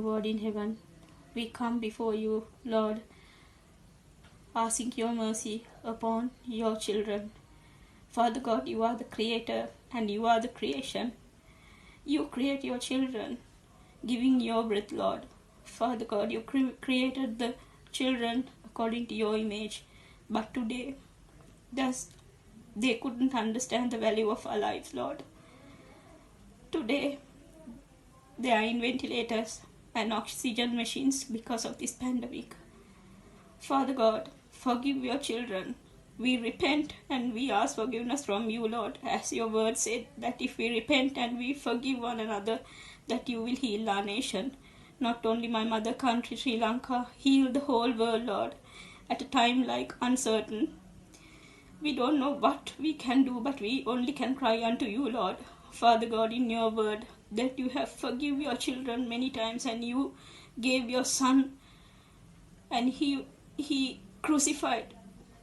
who art in heaven, we come before you, Lord, asking your mercy upon your children. Father God, you are the creator and you are the creation. You create your children, giving your breath, Lord. Father God, you created the children according to your image. But today, they couldn't understand the value of our lives, Lord. Today, they are in ventilators and oxygen machines because of this pandemic. Father God, forgive your children. We repent and we ask forgiveness from you, Lord, as your word said that if we repent and we forgive one another, that you will heal our nation. Not only my mother country, Sri Lanka, heal the whole world, Lord. At a time like uncertain, we don't know what we can do, but we only can cry unto you, Lord. Father God, in your word, that you have forgiven your children many times and you gave your son and he crucified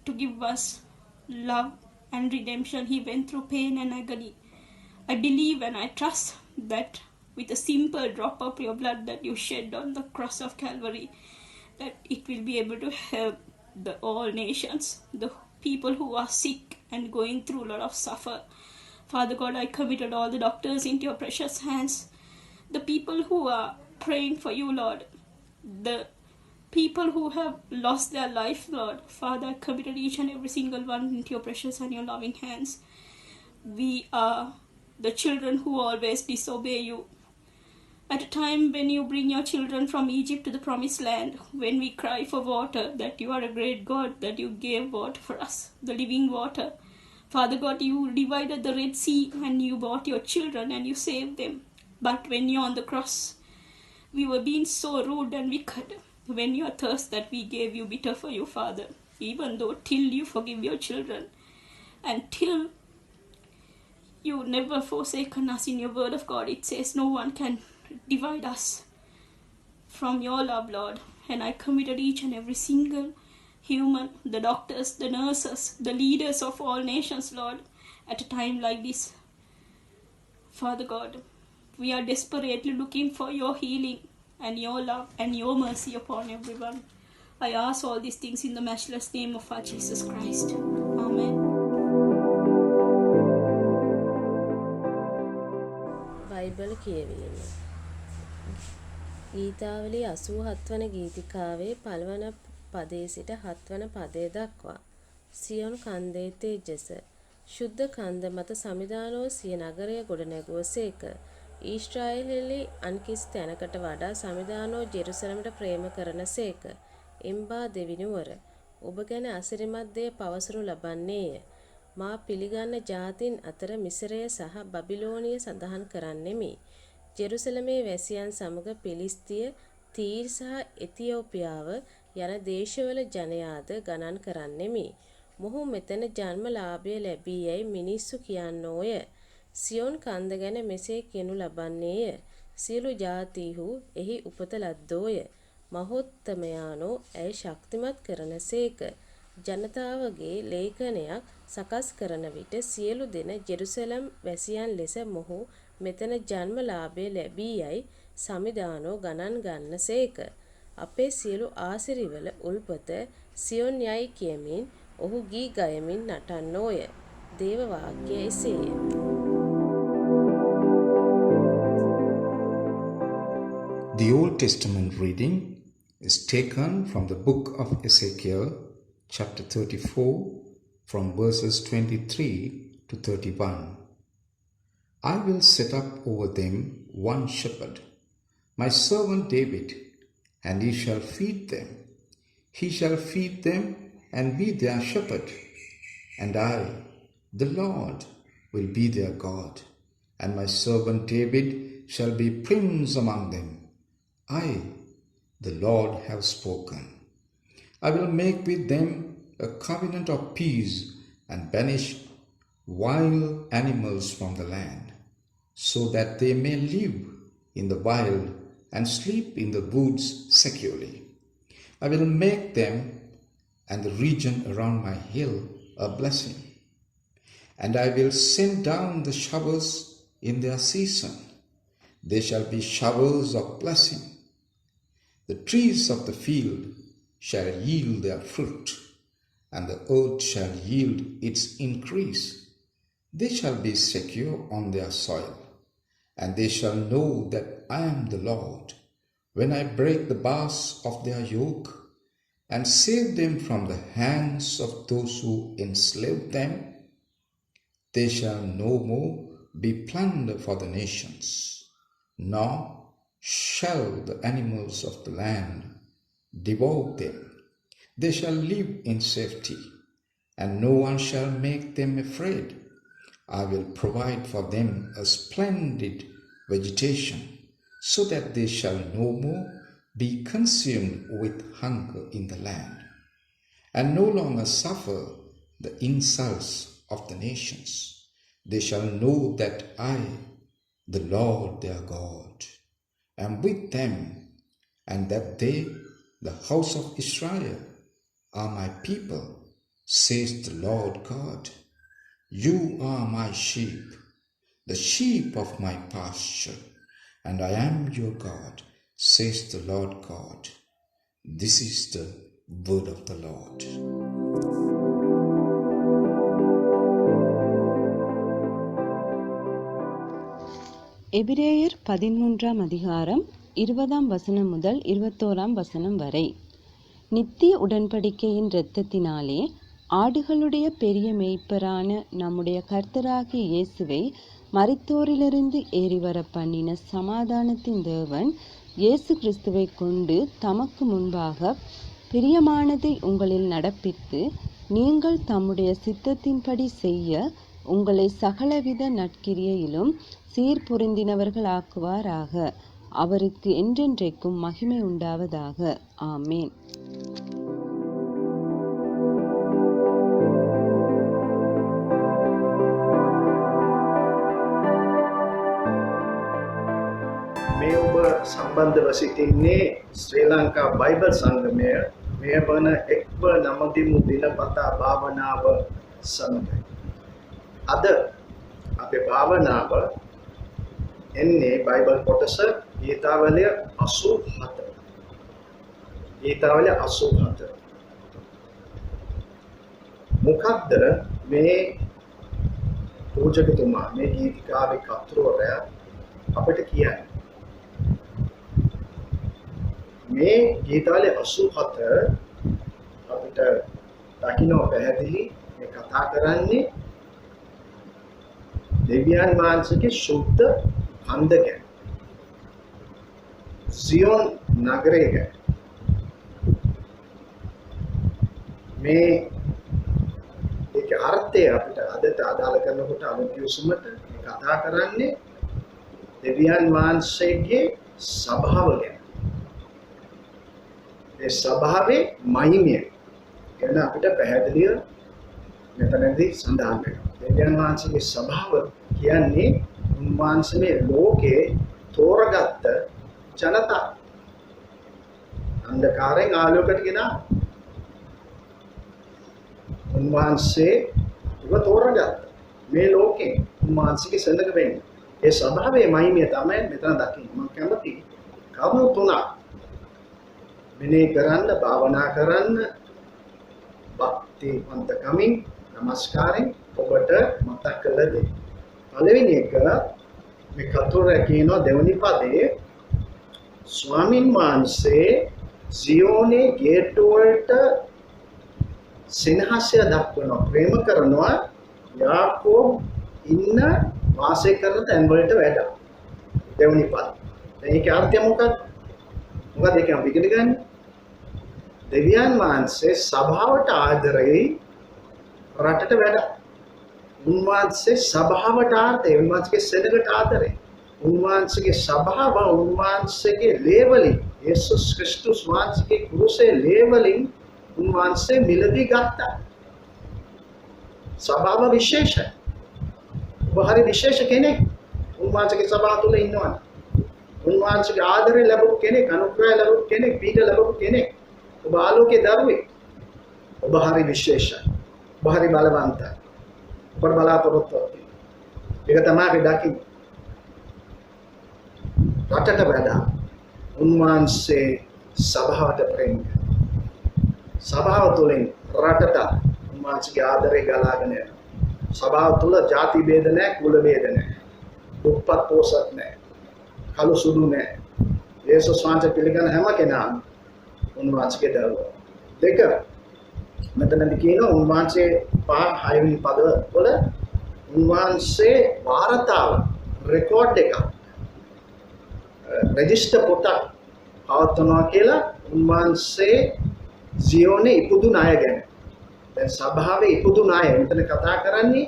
to give us love and redemption. He went through pain and agony. I believe and I trust that with a simple drop of your blood that you shed on the cross of Calvary, that it will be able to help all nations, the people who are sick and going through a lot of suffer. Father God, I committed all the doctors into your precious hands. The people who are praying for you, Lord, the people who have lost their life, Lord, Father, I committed each and every single one into your precious and your loving hands. We are the children who always disobey you. At a time when you bring your children from Egypt to the promised land, when we cry for water, that you are a great God, that you gave water for us, the living water. Father God, you divided the Red Sea and you brought your children and you saved them. But when you're on the cross, we were being so rude and wicked. When your thirst that we gave you bitter for you, Father, even though till you forgive your children and till you never forsaken us in your word of God, it says no one can divide us from your love, Lord. And I committed each and every single human, the doctors, the nurses, the leaders of all nations, Lord, at a time like this. Father God, we are desperately looking for your healing and your love and your mercy upon everyone. I ask all these things in the matchless name of our Jesus Christ. Amen. Bible කියවීම. ගීතාවලිය 87 වන ගීතිකාවේ 1 වන පදයේ සිට 7 වන පදය දක්වා. සියොන් කන්දේ තේජස. ශුද්ධ කන්ද මත සමිදානෝ සිය නගරය ගොඩනැගුවසේක. ඊශ්‍රායෙලි අන් කිසි තැනකට වඩා සමිදානෝ ජෙරුසලමට ප්‍රේම කරනසේක. එම්බා දෙවිනුවර. ඔබ ගැන අසිරිමත් දේ පවසනු ලබන්නේය. මා පිළිගන්න ජාතීන් අතර මිසරය සහ බබිලෝනිය සඳහන් කරන්නෙමි. ජෙරුසලමේ වැසියන් සමග පිලිස්තිය, තීර් සහ එතියෝපියාව යන දේශවල ජනයාද ගණන් කරන්නෙමි. මොහු මෙතන ජන්මලාභය ලැබී යයි මිනිස්සු කියන්නෝය. සියොන් කන්ද ගැන මෙසේ කියනු ලබන්නේය. සියලු ජාතීහු එහි උපත ලද්දෝය. මහෝත්තමයානෝ ඇය ශක්තිමත් කරනසේක. ජනතාවගේ ලේඛනයක් සකස් කරන විට සියලු දෙන ජෙරුසලම් වැසියන් ලෙස මොහු මෙතන ජන්මලාභය ලැබී යයි සමිදානෝ ගණන් ගන්නසේක. අපේ සියලු ආසිරිවල උල්පත සියොන් යයි කියමින් ඔහු ගී ගයමින් නටන්නෝය. දේව වාක්‍යය එසේය. The Old Testament reading is taken from the book of Ezekiel, chapter 34, from verses 23 to 31. I will set up over them one shepherd, my servant David, and he shall feed them. He shall feed them and be their shepherd. And I, the Lord, will be their God, and my servant David shall be prince among them. I, the Lord, have spoken. I will make with them a covenant of peace and banish wild animals from the land, so that they may live in the wild and sleep in the woods securely. I will make them and the region around my hill a blessing, and I will send down the showers in their season. They shall be showers of blessing, The trees of the field shall yield their fruit, and the earth shall yield its increase. They shall be secure on their soil, and they shall know that I am the Lord, when I break the bars of their yoke, and save them from the hands of those who enslave them. They shall no more be plunder for the nations, nor shall the animals of the land devour them. They shall live in safety, and no one shall make them afraid. I will provide for them a splendid vegetation, so that they shall no more be consumed with hunger in the land, and no longer suffer the insults of the nations. They shall know that I, the Lord their God, am with them, and that they, the house of Israel, are my people, says the Lord God. You are my sheep, the sheep of my pasture, and I am your God, says the Lord God. This is the word of the Lord. எபிரேயர் 13ஆம் அதிகாரம் 20ஆம் வசனம் முதல் 21ஆம் வசனம் வரை. நித்திய உடன்படிக்கையின் இரத்தத்தினாலே ஆடுகளுடைய பெரிய மேய்ப்பரான நம்முடைய கர்த்தராகிய இயேசுவை மரித்தோரிலிருந்து ஏறிவர பண்ணின சமாதானத்தின் தேவன் இயேசு கிறிஸ்துவை கொண்டு தமக்கு முன்பாக பிரியமானதை உங்களில் நடப்பித்து, நீங்கள் தம்முடைய சித்தத்தின்படி செய்ய உங்களை சகலவித நற்கிரியையிலும் சீர்பொருந்தினவர்களாக்குவாராக. அவருக்கு என்றென்றைக்கும் மகிமை உண்டாவதாக. ஆமேன். මේ ඔබ සම්බන්ධව සිටින්නේ ශ්‍රී ලංකා බයිබල් සංගමය මේ වන එක්ව නමදිමු දිනපතා භාවනාව සමග. අද අපේ භාවනාව එන්නේ බයිබල් කොටස ගීතාවලිය 87. ගීතාවලිය 87. මොකක්ද මේ පූජකතුමා මේ ගීතිකාවේ කතුරුවරයා අපිට කියන්නේ? මේ ගීතාවලිය 87 අපිට දකින්න පැහැදිලි මේ කතා කරන්නේ දෙවියන් වහන්සේගේ සුද්ධ කන්ද ගැන, සියොන් නගරය ගැන. මේ ඒකේ අර්ථය අපිට අදට අදාළ කරනකොට අනුපියුසුමට කතා කරන්නේ දෙවියන් වහන්සේගේ ස්වභාව ගැන. ඒ ස්වභාවයේ මහිමය ගැන අපිට පැහැදිලිව මෙතනදී සඳහන් වෙනවා. දෙවියන් වහන්සේගේ ස්වභාව කියන්නේ උන්වහන්සේ මේ ලෝකේ තෝරගත්ත ජනතාව. අන්ධකාරයෙන් ආලෝකයට ගෙනා උන්වහන්සේ ඉව තෝරගත්ත මේ ලෝකේ උන්වහන්සේගේ සඳක වෙන්නේ. ඒ ස්වභාවයේ මහිමය තමයි මෙතන දකින්න. මම කැමති කරුණු තුනක් මෙනෙහි කරන්න, භාවනා කරන්න, භක්තිවන්ත කමින් නමස්කාරයෙන් ඔබට මතක් කළ දෙන්න. පළවෙනි එක මේ කතෝරා කියනවා දෙවනි පදයේ ස්වාමින් වහන්සේ සියෝනේ ගේට්ටු වලට සිනහසය දක්වනවා, ප්‍රේම කරනවා යාකෝබ් ඉන්න වාසය කරන තැන් වලට වඩා. දෙවනි පද. දැන් ඒකේ අර්ථය මොකක්ද? මොකද ඒක අපි ඉගෙන ගන්න. දෙවියන් වහන්සේ සභාවට ආදරෙයි රටට වඩා. උන්වහන්සේ සභාවට ආදරෙයි, උන්වහන්සේගේ සෙනගට ආදරෙයි. උන්වහන්සේගේ සභාව උන්වහන්සේගේ ලේවලින්, යේසුස් ක්‍රිස්තුස් වහන්සේගේ කුරුසේ ලේවලින් උන්වහන්සේ මිලදී ගත්තා. සභාව විශේෂයි. ඔබ හරි විශේෂ කෙනෙක් උන්වහන්සේගේ සභාව තුල ඉන්නවනේ. උන්වහන්සේගේ ආදරය ලැබුණු කෙනෙක්, අනුග්‍රහය ලැබුණු කෙනෙක්, පීඩ ලැබුණු කෙනෙක්. ඔබ ආලෝකයේ දරුවෙක්. ඔබ හරි විශේෂයි. ඔබ හරි බලවන්තයි. ඔබ බලාපොරොත්තුවක් තියෙනවා. ඒක තමයි අපි දකින්නේ. රටට වඩා උන්වහන්සේ සභාවට ප්‍රේම කරනවා. සභාව තුළින් රටට උන්වහන්සේගේ ආදරය ගලාගෙන යනවා. සභාව තුළ ಜಾති ભેද නැහැ, කුල ભેද නැහැ. දුප්පත් පොසත් නැහැ. කළු සුදු නැහැ. යේසුස් වහන්සේ පිළිගන්න හැම කෙනාම උන්වහන්සේගේ දරුවා. දෙක මෙතනදී කියනවා උන්වහන්සේ 5 6 වෙනි පදවල උන්වහන්සේ වාර්තාව රෙකෝඩ් එකක් රෙජිස්ටර් පොතක් පවත්වනවා කියලා උන්වහන්සේ සියෝනේ ඉපදුන අය ගැන. දැන් සභාවේ ඉපදුන අය මෙතන කතා කරන්නේ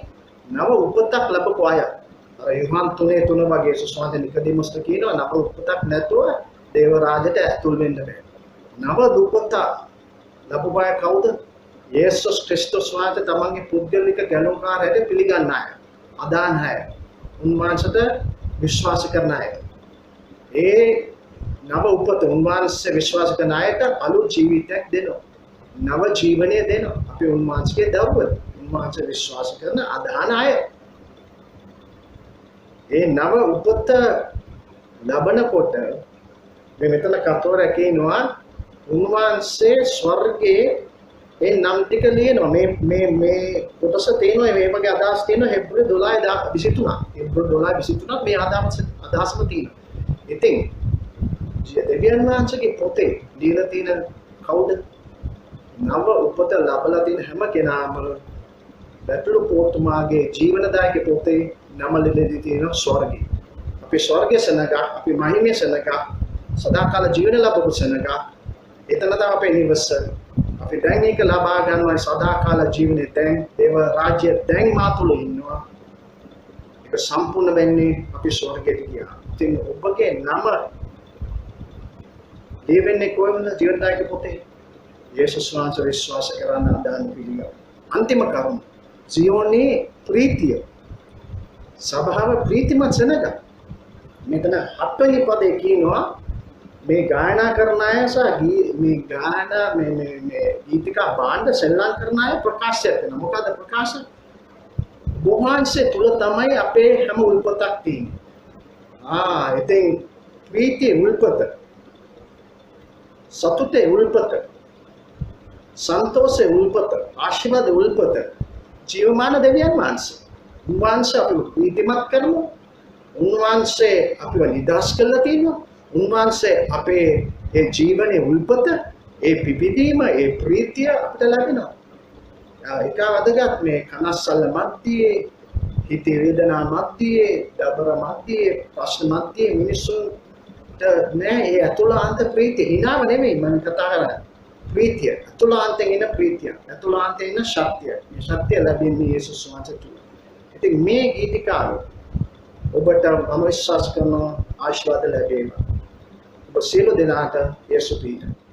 නව උපතක් ලැබපු අය. අර යෝහන් 3:3 වගේ යේසුස් වහන්සේ නිකොදෙමස්ට කියනවා නව උපතක් නැතුව දේව රාජ්‍යයට ඇතුල් වෙන්න බෑ. නව දුපත ලැබපු අය කවුද? යේසුස් ක්‍රිස්තුස් වහන්සේ තමන්ගේ පුද්ගලික ගැලුම්කාරයට පිළිගන්න අය. අදාන අය. උන්වහන්සේට විශ්වාස කරන අය. ඒ නව උපත උන්වහන්සේ විශ්වාස කරන අයට අලුත් ජීවිතයක් දෙනවා. නව ජීවනය දෙනවා. අපි උන්වහන්සේගේ දරුවෝ. උන්වහන්සේ විශ්වාස කරන අදාන අය. ඒ නව උපත ලබනකොට මේ මෙතන කතෝර කියනවා උන්වහන්සේ ස්වර්ගයේ ඒ නම් ටික ලියනවා. මේ කොටස තියෙනවා මේ වගේ අදහස් තියෙනවා හෙබ්‍ර 12:23. හෙබ්‍ර 12:23 මේ අදහසම තියෙනවා. ඉතින් දෙවියන් වහන්සේගේ පොතේ දීලා තියෙන කවුද? නව උපත ලබලා තියෙන හැම කෙනාම බැටළු පොතුමාගේ ජීවනදායක පොතේ නම ලියලා තියෙනවා ස්වර්ගය. අපි ස්වර්ගයේ සනග, අපි මහිමේ සනග, සදාකාල ජීවන ලැබපු සනග. එතන තමයි අපේ නිවස. අපි දැන් ඒක ලබා ගන්නවා සදාකාල ජීවනයේ දැන් දේව රාජ්‍ය දැන් මා තුල ඉන්නවා. ඒක සම්පූර්ණ වෙන්නේ අපි ස්වර්ගයට ගියා. ඉතින් ඔබගේ නම දෙවෙනි කොයින්ද ජීවනදායක පොතේ යේසුස් වහන්සේ විශ්වාස කරන අදාන පිළිගන්න. අන්තිම කරුණ සියෝනේ ප්‍රීතිය. සභාව ප්‍රීතිමත් සෙනග. මෙතන 7 වෙනි පදේ කියනවා මේ ගායනා කරන අය සහ මේ ගායනා මේ ගීතිකා බාණ්ඩ සෙල්ලම් කරන අය ප්‍රකාශයක් වෙනවා. මොකද ප්‍රකාශ? බොහෝන්සේ තුල තමයි අපේ හැම උල්පතක් තියෙන්නේ. ඉතින් ප්‍රීතිය උල්පත, සතුටේ උල්පත, සන්තෝෂේ උල්පත, ආශිර්වාද උල්පත, ජීවමාන දෙවියන් වහන්සේ. උන්වහන්සේ අපිව ප්‍රීතිමත් කරනවා. උන්වහන්සේ අපිව නිදහස් කරලා තියෙනවා. උන්වහන්සේ අපේ ඒ ජීවනයේ උල්පත, ඒ පිපිදීම, ඒ ප්‍රීතිය අපිට ලැබෙනවා. ඒක වැදගත් මේ කනස්සල්ල මැද්දේ, හිතේ වේදනා මැද්දේ, දබර මැද්දේ, ප්‍රශ්න මැද්දේ මිනිස්සුන්ට නෑ ඒ අතුලාන්ත ප්‍රීතිය. හිනාව නෙමෙයි මම කතා කරන්නේ. ප්‍රීතිය. අතුලාන්තයෙන් එන ප්‍රීතිය. අතුලාන්තයෙන් එන ශක්තිය. මේ ශක්තිය ලැබෙන්නේ යේසුස් වහන්සේ තුල. ඉතින් මේ ගීතිකාව ඔබට මම විශ්වාස කරනවා ආශිර්වාද ලැබේවා. ඔබ සියලු දෙනාට යේසු පීඨ.